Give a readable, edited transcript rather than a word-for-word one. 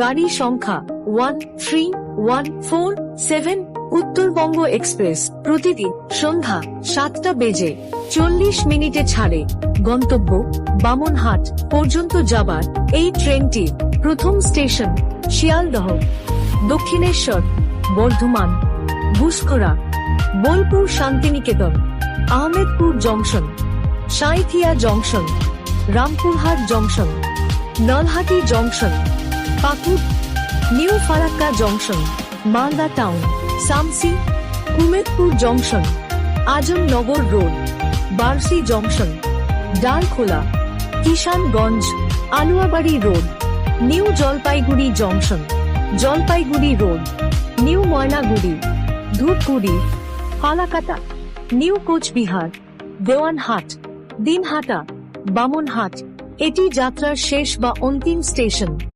গাড়ি সংখ্যা 13147। উত্তরবঙ্গ এক্সপ্রেস প্রতিদিন সন্ধ্যা 7টা বেজে 40 মিনিটে ছাড়ে গন্তব্য বামনহাট পর্যন্ত যাবার এই ট্রেনটির প্রথম station Sealdah, Dakshineswar, Bardhaman, Guskara, Bolpur, Santiniketan, Ahmedpur Junction, Sainthia Junction, Rampurhat Junction, Nalhati Junction, Pakur, New Farakka Junction, Malda Town, Samsi, Kumedpur Junction, Azamnagar Road, Barsoi Junction, Dalkhola, Kishanganj, Aluabari Road, New Jalpaiguri Junction, Jalpaiguri Road, New Moynaguri, Dhupguri, Falakata, New Cooch Behar, Dewanhat, Dinhata, Bamanhat. এটি যাত্রার শেষ বা অন্তিম স্টেশন।